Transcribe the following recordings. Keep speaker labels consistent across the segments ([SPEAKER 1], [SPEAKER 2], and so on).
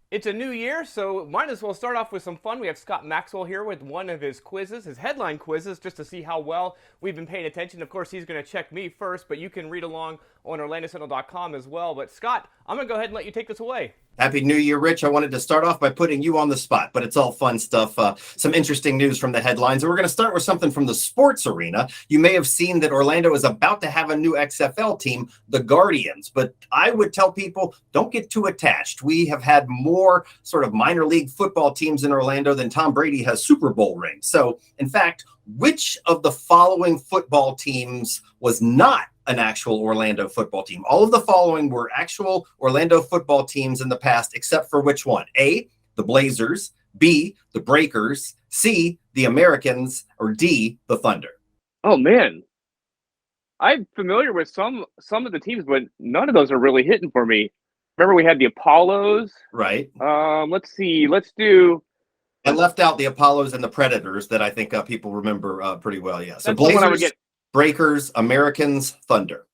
[SPEAKER 1] It's a new year, so might as well start off with some fun. We have Scott Maxwell here with one of his quizzes, his headline quizzes, just to see how well we've been paying attention. Of course, he's going to check me first, but you can read along on OrlandoSentinel.com as well. But Scott, I'm going to go ahead and let you take this away.
[SPEAKER 2] Happy New Year, Rich. I wanted to start off by putting you on the spot, but it's all fun stuff. Some interesting news from the headlines. And we're going to start with something from the sports arena. You may have seen that Orlando is about to have a new XFL team, the Guardians. But I would tell people, don't get too attached. We have had more sort of minor league football teams in Orlando than Tom Brady has Super Bowl rings. So, in fact, which of the following football teams was not an actual Orlando football team? All of the following were actual Orlando football teams in the past, except for which one? A, the Blazers, B, the Breakers, C, the Americans, or D, the Thunder.
[SPEAKER 3] Oh man, I'm familiar with some of the teams, but none of those are really hitting for me. Remember, we had the Apollos.
[SPEAKER 2] Right.
[SPEAKER 3] Let's see. Let's do.
[SPEAKER 2] I left out the Apollos and the Predators that I think people remember pretty well. Yeah. So
[SPEAKER 3] That's the one I would
[SPEAKER 2] Blazers,
[SPEAKER 3] get.
[SPEAKER 2] Breakers, Americans, Thunder.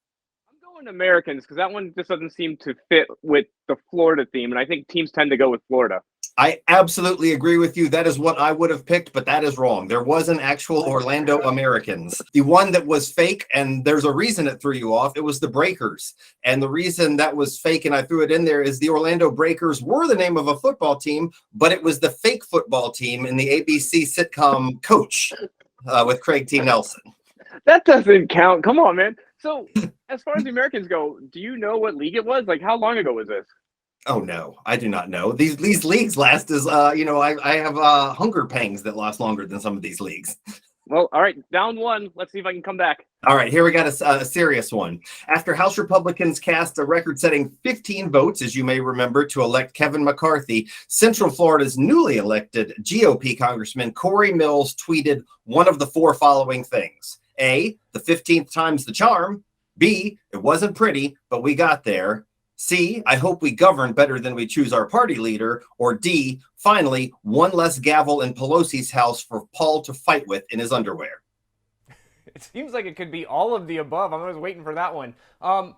[SPEAKER 3] I'm going Americans because that one just doesn't seem to fit with the Florida theme, and I think teams tend to go with Florida.
[SPEAKER 2] I absolutely agree with you. That is what I would have picked, but that is wrong. There was an actual Orlando Americans. The one that was fake, and there's a reason it threw you off, it was the Breakers. And the reason that was fake, and I threw it in there, is the Orlando Breakers were the name of a football team, but it was the fake football team in the ABC sitcom Coach with Craig T. Nelson.
[SPEAKER 3] That doesn't count. Come on, man. So, as far as the Americans go, do you know what league it was? Like, how long ago was this?
[SPEAKER 2] Oh no, I do not know. These leagues last as I have hunger pangs that last longer than some of these leagues.
[SPEAKER 3] Well, all right, down one. Let's see if I can come back.
[SPEAKER 2] All right, here we got a serious one. After House Republicans cast a record-setting 15 votes, as you may remember, to elect Kevin McCarthy, Central Florida's newly elected GOP Congressman Corey Mills tweeted one of the four following things. A, the 15th time's the charm. B, it wasn't pretty, but we got there. C, I hope we govern better than we choose our party leader. Or D, finally, one less gavel in Pelosi's house for Paul to fight with in his underwear.
[SPEAKER 1] It seems like it could be all of the above. I was waiting for that one. I'm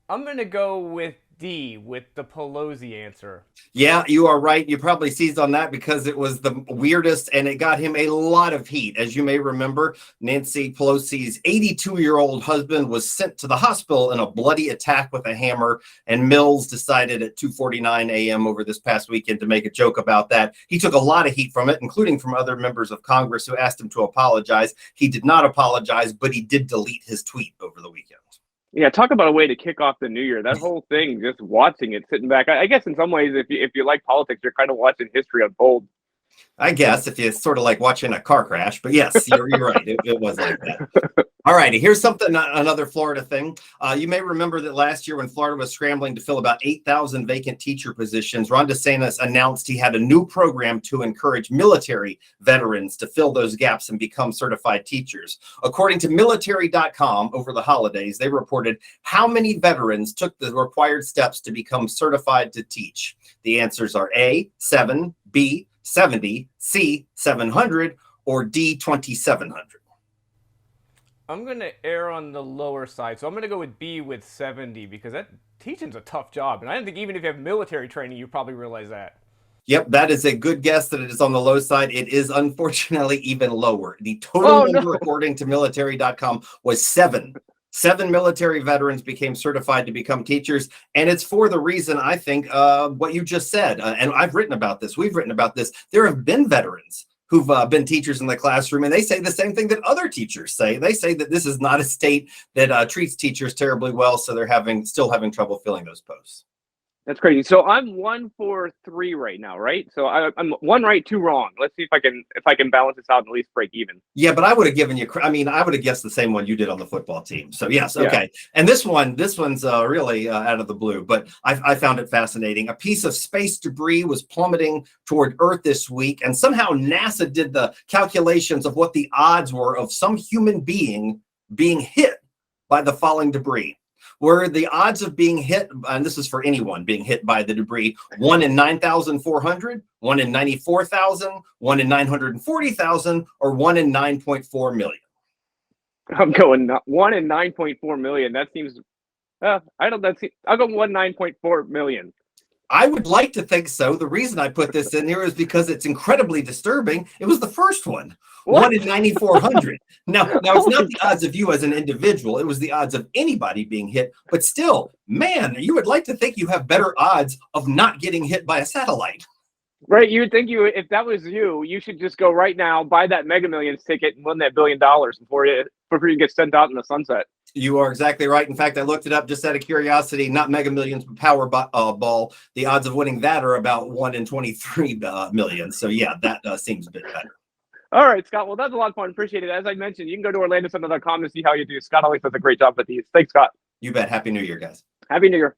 [SPEAKER 1] going to go with D, with the Pelosi answer.
[SPEAKER 2] Yeah, you are right. You probably seized on that because it was the weirdest and it got him a lot of heat. As you may remember, Nancy Pelosi's 82-year-old husband was sent to the hospital in a bloody attack with a hammer, and Mills decided at 2:49 a.m. over this past weekend to make a joke about that. He took a lot of heat from it, including from other members of Congress who asked him to apologize. He did not apologize, but he did delete his tweet over the weekend.
[SPEAKER 3] Yeah, talk about a way to kick off the new year. That whole thing, just watching it, sitting back. I guess in some ways, if you like politics, you're kind of watching history unfold.
[SPEAKER 2] I guess if you sort of like watching a car crash, but yes, you're right. It was like that. All righty. Here's something, another Florida thing. You may remember that last year when Florida was scrambling to fill about 8,000 vacant teacher positions, Ron DeSantis announced he had a new program to encourage military veterans to fill those gaps and become certified teachers. According to military.com, over the holidays, they reported how many veterans took the required steps to become certified to teach. The answers are A, 7, B, 70, C, 700, or D, 2,700.
[SPEAKER 1] I'm going to err on the lower side. So I'm going to go with B with 70 because that teaching's a tough job. And I don't think even if you have military training, you probably realize that.
[SPEAKER 2] Yep, that is a good guess that it is on the low side. It is unfortunately even lower. The total number, according to military.com, was 7. 7 military veterans became certified to become teachers. And it's for the reason, I think, what you just said. And I've written about this. We've written about this. There have been veterans who've been teachers in the classroom, and they say the same thing that other teachers say. They say that this is not a state that treats teachers terribly well, so they're still having trouble filling those posts.
[SPEAKER 3] That's crazy. So I'm 1 for 3 right now, right? So I'm 1 right, 2 wrong. Let's see if I can balance this out and at least break even.
[SPEAKER 2] Yeah, but I would have given you. I mean, I would have guessed the same one you did on the football team. So yes, okay. Yeah. And this one's really out of the blue, but I found it fascinating. A piece of space debris was plummeting toward Earth this week, and somehow NASA did the calculations of what the odds were of some human being hit by the falling debris. Were the odds of being hit, and this is for anyone being hit by the debris, 1 in 9,400, 1 in 94,000, 1 in 940,000, or 1 in 9.4 million?
[SPEAKER 3] I'm going 1 in 9.4 million. That seems, I'll go 9.4 million.
[SPEAKER 2] I would like to think so. The reason I put this in here is because it's incredibly disturbing. It was the first one.
[SPEAKER 3] What?
[SPEAKER 2] 1 in 9,400. Now it's
[SPEAKER 3] Holy
[SPEAKER 2] not the odds of you as an individual. It was the odds of anybody being hit. But still, man, you would like to think you have better odds of not getting hit by a satellite.
[SPEAKER 3] Right, you would think if that was you, you should just go right now, buy that Mega Millions ticket, and win that $1 billion before you get sent out in the sunset.
[SPEAKER 2] You are exactly right. In fact, I looked it up just out of curiosity. Not Mega Millions, but Powerball. The odds of winning that are about 1 in 23 million. So yeah, that seems a bit better.
[SPEAKER 3] All right, Scott. Well, that's a lot of fun. Appreciate it. As I mentioned, you can go to OrlandoCenter.com to see how you do. Scott always does a great job with these. Thanks, Scott.
[SPEAKER 2] You bet. Happy New Year, guys.
[SPEAKER 3] Happy New Year.